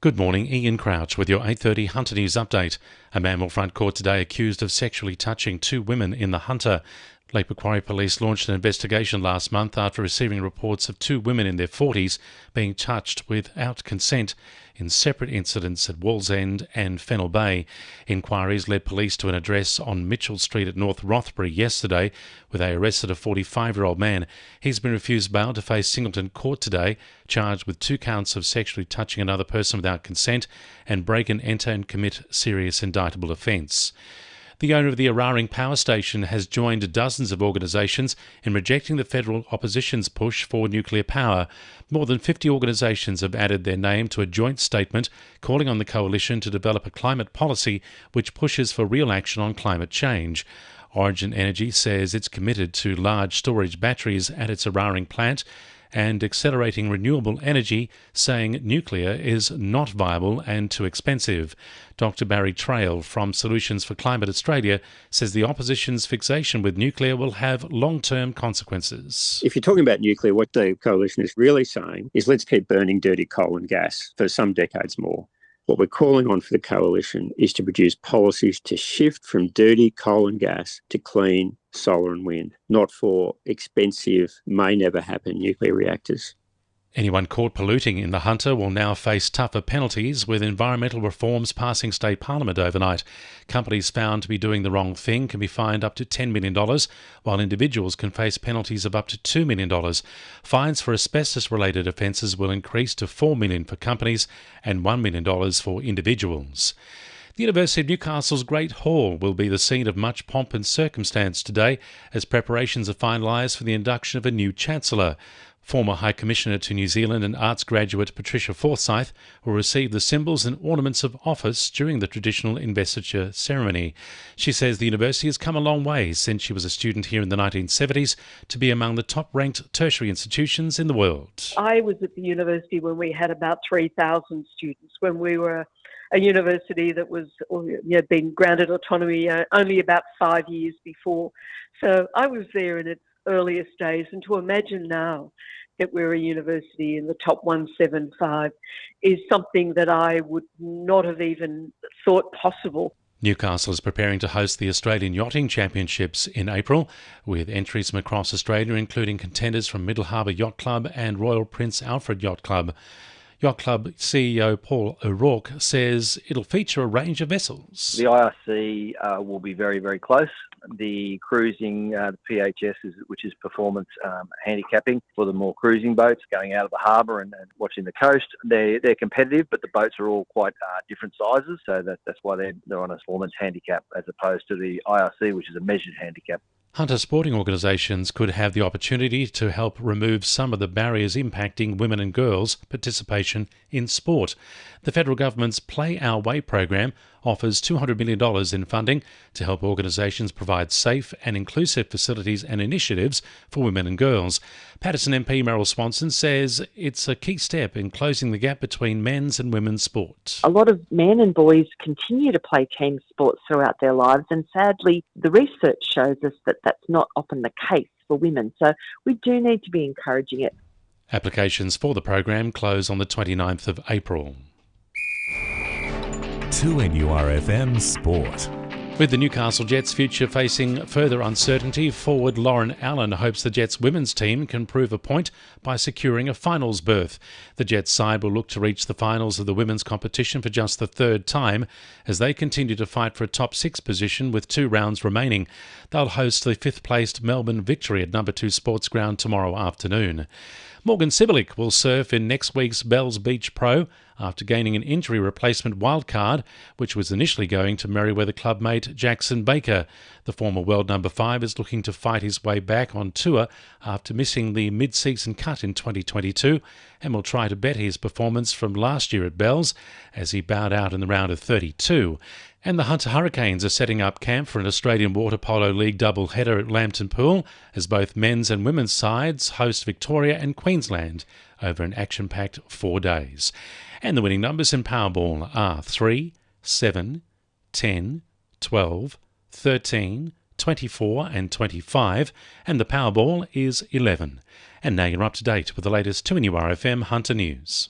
Good morning, Ian Crouch with your 8:30 Hunter News update. A man will front court today accused of sexually touching two women in the Hunter. Lake Macquarie Police launched an investigation last month after receiving reports of two women in their 40s being touched without consent in separate incidents at Wallsend and Fennell Bay. Inquiries led police to an address on Mitchell Street at North Rothbury yesterday, where they arrested a 45-year-old man. He's been refused bail to face Singleton Court today, charged with 2 counts of sexually touching another person without consent and break and enter and commit serious indictable offence. The owner of the Eraring Power Station has joined dozens of organisations in rejecting the federal opposition's push for nuclear power. More than 50 organisations have added their name to a joint statement calling on the coalition to develop a climate policy which pushes for real action on climate change. Origin Energy says it's committed to large storage batteries at its Eraring plant and accelerating renewable energy, saying nuclear is not viable and too expensive. Dr Barry Trail from Solutions for Climate Australia says the opposition's fixation with nuclear will have long-term consequences. If you're talking about nuclear, what the coalition is really saying is let's keep burning dirty coal and gas for some decades more. What we're calling on for the coalition is to produce policies to shift from dirty coal and gas to clean solar and wind, not for expensive, may never happen nuclear reactors. Anyone caught polluting in the Hunter will now face tougher penalties, with environmental reforms passing state parliament overnight. Companies found to be doing the wrong thing can be fined up to $10 million, while individuals can face penalties of up to $2 million. Fines for asbestos-related offences will increase to $4 million for companies and $1 million for individuals. The University of Newcastle's Great Hall will be the scene of much pomp and circumstance today as preparations are finalised for the induction of a new Chancellor. Former High Commissioner to New Zealand and arts graduate Patricia Forsyth will receive the symbols and ornaments of office during the traditional investiture ceremony. She says the university has come a long way since she was a student here in the 1970s to be among the top-ranked tertiary institutions in the world. I was at the university when we had about 3,000 students, when we were a university that was been granted autonomy only about 5 years before. So I was there in its earliest days, and to imagine now that we're a university in the top 175 is something that I would not have even thought possible. Newcastle is preparing to host the Australian Yachting Championships in April, with entries from across Australia, including contenders from Middle Harbour Yacht Club and Royal Prince Alfred Yacht Club. Yacht Club CEO Paul O'Rourke says it'll feature a range of vessels. The IRC will be very, very close. The cruising, the PHS, which is performance handicapping for the more cruising boats going out of the harbour and watching the coast. They're competitive, but the boats are all quite different sizes, so that's why they're on a performance handicap as opposed to the IRC, which is a measured handicap. Hunter sporting organisations could have the opportunity to help remove some of the barriers impacting women and girls' participation in sport. The federal government's Play Our Way program offers $200 million in funding to help organisations provide safe and inclusive facilities and initiatives for women and girls. Paterson MP Meryl Swanson says it's a key step in closing the gap between men's and women's sport. A lot of men and boys continue to play team sports throughout their lives, and sadly the research shows us that that's not often the case for women. So we do need to be encouraging it. Applications for the program close on the 29th of April. 2NURFM Sport. With the Newcastle Jets' future facing further uncertainty, forward Lauren Allen hopes the Jets' women's team can prove a point by securing a finals berth. The Jets side will look to reach the finals of the women's competition for just the third time as they continue to fight for a top 6 position with 2 rounds remaining. They'll host the 5th-placed Melbourne Victory at No. 2 Sports Ground tomorrow afternoon. Morgan Sibilic will surf in next week's Bells Beach Pro after gaining an injury replacement wildcard, which was initially going to Merewether clubmate Jackson Baker. The former world number 5 is looking to fight his way back on tour after missing the mid-season cut in 2022 and will try to better his performance from last year at Bells as he bowed out in the round of 32. And the Hunter Hurricanes are setting up camp for an Australian Water Polo League double-header at Lambton Pool as both men's and women's sides host Victoria and Queensland over an action-packed 4 days. And the winning numbers in Powerball are 3, 7, 10, 12, 13, 24 and 25, and the Powerball is 11. And now you're up to date with the latest 2NURFM Hunter News.